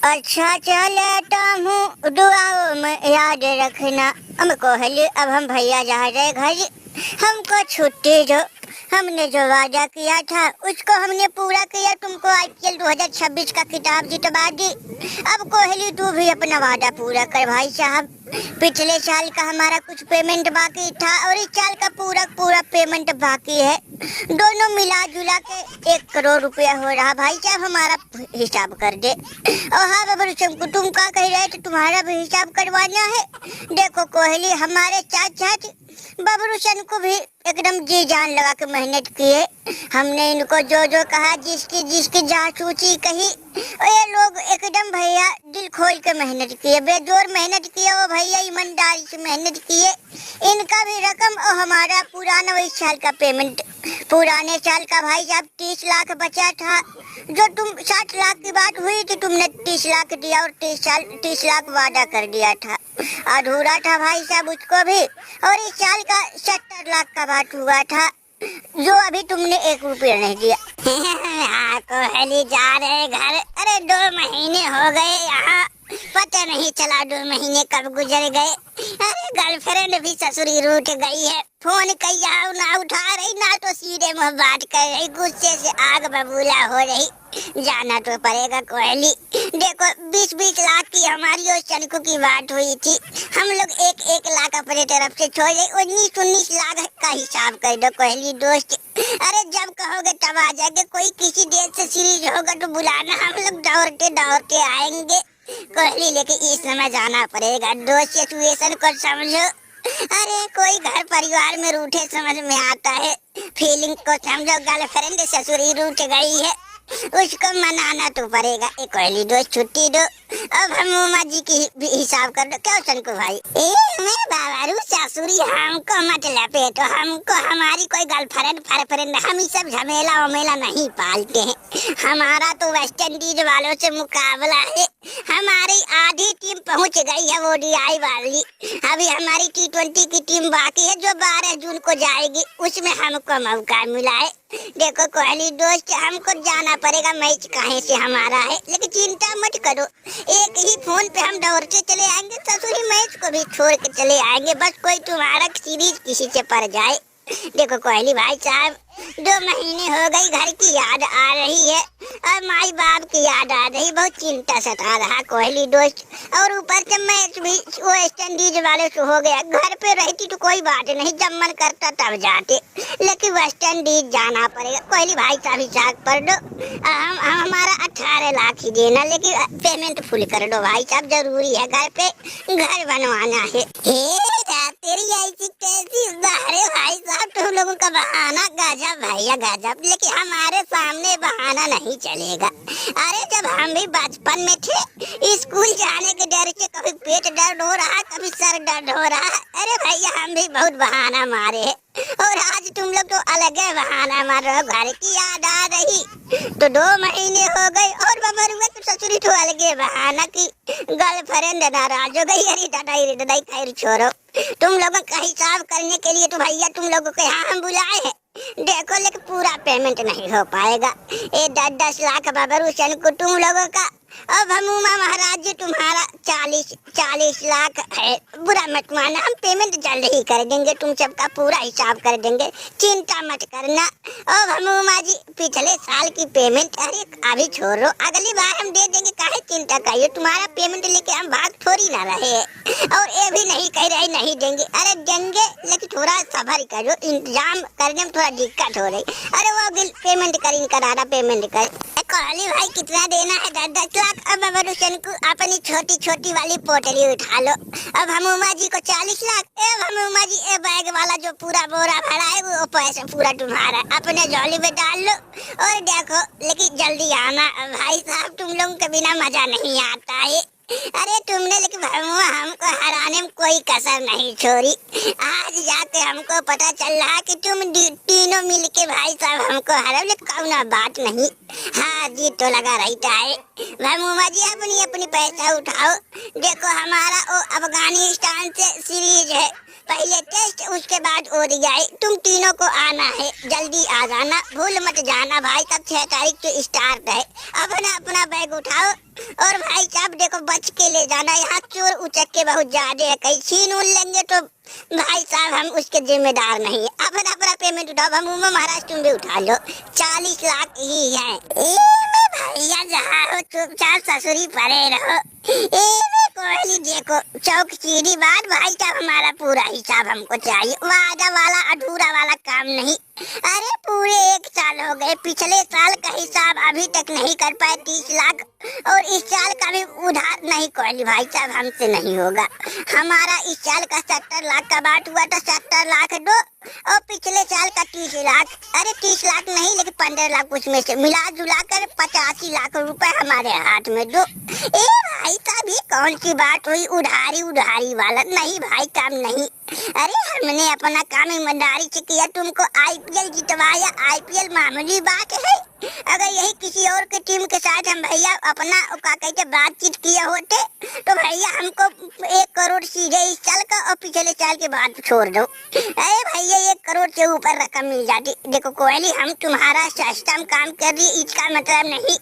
अच्छा चलता हूँ, दुआओं में याद रखना। हम कोहली, अब हम भैया जा रहे घर, हमको छुट्टी दो। हमने जो वादा किया था उसको हमने पूरा किया। तुमको आईपीएल 2026 का खिताब जितवा दी। अब कोहली तू भी अपना वादा पूरा कर भाई साहब। पिछले साल का हमारा कुछ पेमेंट बाकी था और इस साल का पूरा पूरा पेमेंट बाकी है। दोनों मिला जुला के 1 करोड़ रुपया हो रहा भाई साहब। हमारा हिसाब कर दे। और हाँ बाबा शंकु, तुम क्या कह रहे थे, तुम्हारा भी हिसाब करवाना है? देखो कोहली, हमारे साथ साथ बबरू को भी एकदम जी जान लगा के मेहनत किए। हमने इनको जो जो कहा, जिसकी जिसकी जासूसी कही, ये लोग एकदम भैया दिल खोल के मेहनत किए, बेजोर मेहनत किए। वो भैया ईमानदारी से मेहनत किए। इनका भी रकम और हमारा पुराना इस साल का पेमेंट, पुराने साल का भाई साहब 30 लाख बचा था। जो तुम 60 लाख की बात हुई थी, तुमने 30 लाख दिया और 30 लाख वादा कर दिया था। अधूरा था भाई साहब उसको भी। और इस साल का 70 लाख का बात हुआ था, जो अभी तुमने 1 रुपया नहीं दिया। हाँ कोहली जा रहे घर। अरे 2 महीने हो गए यहाँ, पता नहीं चला 2 महीने कब गुजर गए। अरे गर्लफ्रेंड भी ससुरी रूठ गई है। फोन किया ना उठा रही, ना तो सीधे मुँह बात कर रही, गुस्से से आग बबूला हो रही। जाना तो पड़ेगा कोहली। देखो 20-20 लाख की हमारी और शनकू की बात हुई थी। हम लोग 1-1 लाख अपने तरफ से छोड़ रहे, 19-19 लाख का हिसाब कर दो कोहली दोस्त। अरे जब कहोगे तब आ जाएंगे। कोई किसी देश से सीरीज होगा तो बुलाना, हम लोग दौड़ते दौड़ते आएंगे कोहली। लेकिन इस समय जाना पड़ेगा, दोस्त सिचुएशन को समझो। अरे कोई घर परिवार में रूठे समझ में आता है, फीलिंग को समझो। गर्लफ्रेंड ससुरी रूठ गई है, उसको मनाना तो पड़ेगा। एक कोहली दोस्त छुट्टी दो। अब हम उमा जी की भी हिसाब कर दो। क्या शंकु भाई? मैं बाबारू ससुरी, हमको मत लपेटो। हमको हमारी कोई गर्लफ्रेंड फरफ्रेंड, हम ये सब झमेला वमेला नहीं पालते हैं। हमारा तो वेस्ट इंडीज वालों से मुकाबला है। हमारी आधी टीम पहुंच गई है ओडीआई वाली। अभी हमारी T20 की टीम बाकी है जो 12 जून को जाएगी, उसमें हमको मौका मिला है। देखो कोहली दोस्त, हमको जाना पड़ेगा, मैच कहीं से हमारा है। लेकिन चिंता मत करो, एक ही फोन पे हम दौड़ते चले आएंगे, ससुरी मैच को भी छोड़ के चले आएंगे। बस कोई तुम्हारा सीरीज किसी से पड़ जाए। देखो कोहली भाई साहब, 2 महीने हो गई, घर की याद आ रही है और माई बाप की याद आ रही। बहुत चिंता सता रहा कोहली दोस्त। और ऊपर से मैच भी वेस्ट इंडीज वाले से हो गया। घर पे रहती तो कोई बात नहीं, जब मन करता तब जाते, लेकिन वेस्ट इंडीज जाना पड़ेगा। कोहली भाई साहब हिसाब कर दो। हमारा 18 लाख ही देना, लेकिन पेमेंट फुल कर दो भाई साहब, जरूरी है। घर पे घर बनवाना है। तेरी ऐसी कैसी? अरे भाई साहब, तुम लोगों का बहाना गजब भैया गजब, लेकिन हमारे सामने बहाना नहीं चलेगा। अरे जब हम भी बचपन में थे, स्कूल जाने के डर से कभी पेट दर्द हो रहा, कभी सर दर्द हो रहा। अरे भैया हम भी बहुत बहाना मारे हैं, और आज तुम लोग तो अलग है बहाना मार रहे हो। घर की याद आ रही तो 2 महीने हो गए, और बबरुआ तो ससुरी तो अलग बहाना की गर्लफ्रेंड नाराज हो गई। अरे दादा खैर छोड़ो, तुम लोगों का हिसाब करने के लिए तो भैया तुम लोगों को यहाँ हम बुलाए हैं। देखो लेकिन पूरा पेमेंट नहीं हो पाएगा। ये 10-10 लाख बबरू को तुम लोगों का। अब हम उमा महाराज जी तुम्हारा 40 लाख है। बुरा मत मानना, हम पेमेंट जल्द ही कर देंगे, तुम सबका पूरा हिसाब कर देंगे, चिंता मत करना। अब हम उमा जी पिछले साल की पेमेंट, अरे अभी छोड़ो, अगली बार हम दे देंगे, काहे चिंता करिए। तुम्हारा पेमेंट लेके हम भाग थोड़ी ना रहे। और ये भी नहीं कह रहे नहीं देंगे, अरे देंगे, लेकिन थोड़ा सब्र करो, इंतजाम करने में थोड़ा दिक्कत हो रही। अरे वो पेमेंट कर, इनका दादा पेमेंट कर। कोहली भाई कितना देना है? 10-10 लाख। अब बबरू को अपनी छोटी छोटी वाली पोटली उठा लो। अब हम उमा जी को 40 लाख। अब हम उमा जी ए बैग वाला जो पूरा बोरा भरा है, वो पैसा पूरा तुम्हारा, अपने झोली में डाल लो। और देखो लेकिन जल्दी आना भाई साहब, तुम लोगों के बिना मजा नहीं आता है। अरे तुमने लेकिन हमको हराने में कोई कसर नहीं छोड़ी। आज जाके हमको पता चल रहा कि तुम तीनों मिलके भाई साहब हमको हरा, लेकिन बात नहीं। हाँ जी तो लगा रहता है। भाई जी अपनी पैसा उठाओ। देखो हमारा वो अफगानिस्तान से सीरीज है, पहले टेस्ट उसके बाद ओडीआई। तुम तीनों को आना है, जल्दी आ जाना, भूल मत जाना भाई। तब 6 तारीख से स्टार्ट है। अपना बैग उठाओ और भाई साहब को बच के ले जाना, यहाँ चोर उचक्के बहुत ज्यादा है, कहीं छीन उन लेंगे तो भाई साहब हम उसके जिम्मेदार नहीं है। अपना अपना पेमेंट उठाओ, हम महाराज तुम भी उठा लो, 40 लाख ही है। भैया जहाँ हो चुपचाप ससुरी पड़े रहो। कोहली देखो चौक सीधी बात, भाई साहब हमारा पूरा हिसाब हमको चाहिए, वादा वाला अधूरा वाला काम नहीं। अरे पूरे 1 साल हो गए, पिछले साल का हिसाब अभी तक नहीं कर पाए 30 लाख, और इस साल का भी उधार नहीं कोहली भाई साहब हमसे नहीं होगा। हमारा इस साल का 70 लाख का बात हुआ था, 70 लाख दो, और पिछले साल का 30 लाख, अरे 30 लाख नहीं लेकिन 15 लाख उसमें से मिला जुला कर 85 लाख रुपए हमारे हाथ में दो। भाई साहब ये कौन सी बात हुई, उधारी उधारी वाला नहीं भाई, काम नहीं। अरे हमने अपना काम ईमानदारी से किया, तुमको IPL जितवाया, IPL मामूली बात है। अगर यही किसी और के टीम के साथ हम भैया अपना क्या कहते बातचीत किए होते तो भैया हमको 1 करोड़ सीधे इस साल का और पिछले साल के बाद छोड़ दो। अरे भैया 1 करोड़ से ऊपर रकम मिल जाती। देखो कोहली हम तुम्हारा सस्ता काम कर रही, इसका मतलब नहीं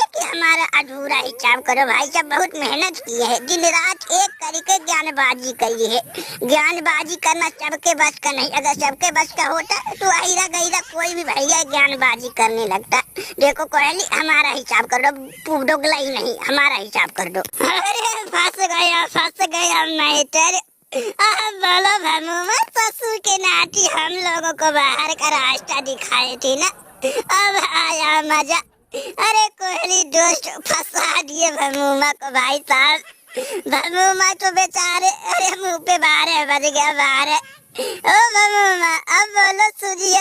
कि हमारा अधूरा हिसाब करो। भाई साहब बहुत मेहनत की है, दिन रात एक करके ज्ञानबाजी करी है। ज्ञानबाजी करना सबके बस का नहीं, अगर सबके बस का होता तो अहिरा गहिरा कोई भी भैया ज्ञानबाजी करने लगता। देखो कोहली हमारा हिसाब कर दो, दोगला ही नहीं, हमारा हिसाब कर दो। अरे फंस गया मैं तेरे। बोलो भमुमा, ससुर के नाती हम लोगों को बाहर का रास्ता दिखाए थे ना, अब आया मजा। अरे कोहली दोस्त फंसा दिए भमुमा को भाई साहब। भमुमा तो बेचारे अरे मुंह पे बारे बज गया बारे। ओ भमुमा अब बोलो सूजी।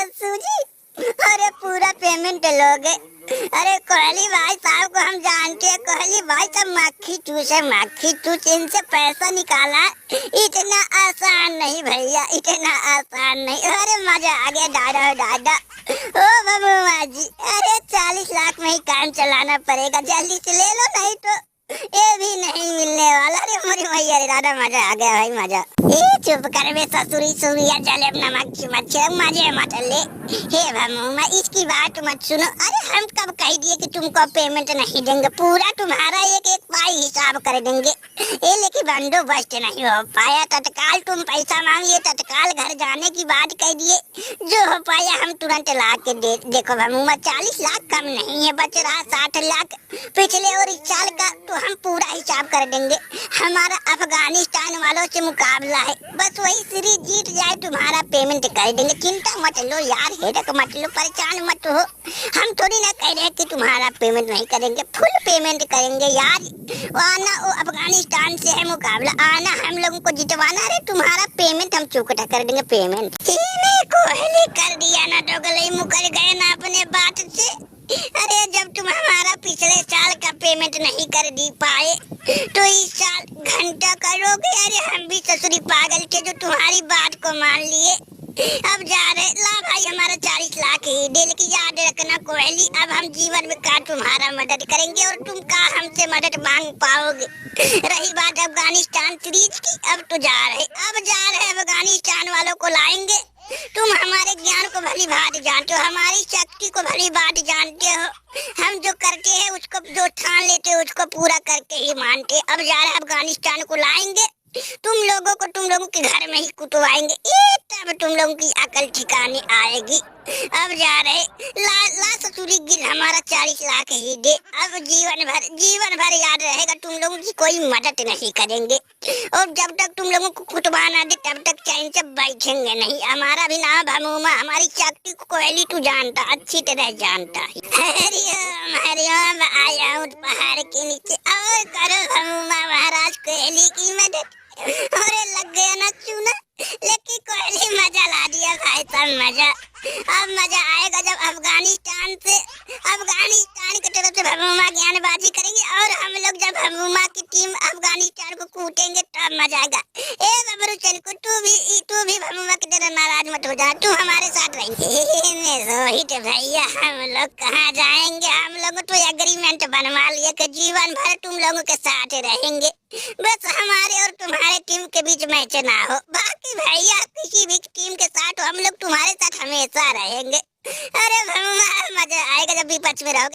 अरे पूरा पेमेंट लोगे। अरे कोहली भाई साहब को हम जानते हैं, कोहली भाई साहब मक्खी चूस इनसे पैसा निकाला इतना आसान नहीं भैया, इतना आसान नहीं। अरे मजा आ गया दादा। ओ बबुआ जी, अरे 40 लाख में ही काम चलाना पड़ेगा, जल्दी से ले लो नहीं तो ये भी नहीं मिलने वाला। अरे मोरी भैया दादा मजा आ गया भाई मजा। चुप कर बे ससुरिया चले अपना मजे मत ले। हे भमुमा इसकी बात मत सुनो। अरे हम कब कह दिए कि तुमको पेमेंट नहीं देंगे, पूरा तुम्हारा एक पाई हिसाब कर देंगे। ये लेकिन बंदोबस्त नहीं हो पाया, तत्काल तुम पैसा मांगिए, तत्काल घर जाने की बात कह दिए, जो हो पाया हम तुरंत ला के दे। देखो भमुमा 40 लाख कम नहीं है, बच रहा 60 लाख पिछले और इस साल का, तो हम पूरा हिसाब कर देंगे। हमारा अफगानिस्तान वालों से मुकाबला है, बस वही सीरीज जीत जाए तुम्हारा पेमेंट कर देंगे। चिंता मत लो यार, हेडक मत लो, परेशान मत हो। हम थोड़ी ना कह रहे कि तुम्हारा पेमेंट नहीं करेंगे, फुल पेमेंट करेंगे यार। आना वो अफगानिस्तान से है मुकाबला, आना हम लोगों को जितवाना। अरे तुम्हारा पेमेंट हम चुकता कर देंगे पेमेंट। कोहली कर दिया ना, दोगले मुकर गए ना अपने बात से। अरे जब तुम हमारा पिछले साल का पेमेंट नहीं कर दी पाए तो इस साल घंटा करोगे। अरे हम भी ससुरी पागल थे जो तुम्हारी बात को मान लिए। अब जा रहे ला भाई हमारा 40 लाख ही दे, लेकिन याद रखना कोहली अब हम जीवन में का तुम्हारा मदद करेंगे और तुम का हमसे मदद मांग पाओगे। रही बात अफगानिस्तान सीरीज की, अब जा रहे अफगानिस्तान वालों को लाएंगे। तुम हमारे ज्ञान को भली बात जानते हो, हमारी शक्ति को भली बात जानते हो। हम जो करते हैं उसको, जो ठान लेते हैं उसको पूरा करके ही मानते। अब जा रहे अफगानिस्तान को लाएंगे, तुम लोगों के घर में ही कुटवाएंगे, तब तुम लोगों की अकल ठिकाने आएगी। अब जा रहे ला ससुरी गिर हमारा 40 लाख ही दे। अब जीवन भर याद रहेगा, तुम लोगों की कोई मदद नहीं करेंगे, और जब तक तुम लोगों को कुटवाना दे तब तक चैन से बैठेंगे नहीं। हमारा भी नाम भमुमा, हमारी शक्ति को कोहली तू जानता, अच्छी तरह जानता है। हरिओम आया हूँ पहाड़ के नीचे, और करो भमुमा महाराज कोहली की मदद। अरे लग गया ना चूना, लेकिन कोहली मजा ला दिया भाई साहब मजा। अब मजा आएगा जब अफगानिस्तान की तरफ से भमुमा ज्ञानबाजी करेंगे, और हम लोग जब भमुमा की टीम अफगानिस्तान को कूटेंगे तब मजा आएगा। ए बबरू चल को तू भी भमुमा की तरह नाराज मत हो जा, तू हमारे साथ रहेंगे। रोहित भैया हम लोग कहाँ जाएंगे, हम लोग तो एग्रीमेंट बनवा लिए कि जीवन भर तुम लोगों के साथ रहेंगे, बस हमारे और तुम्हारे टीम के बीच मैच ना हो। बाकी भैया किसी भी टीम के साथ हम लोग तुम्हारे साथ हमेशा रहेंगे। अरे भमुमा मजा आएगा जब विपक्ष में रहोगे।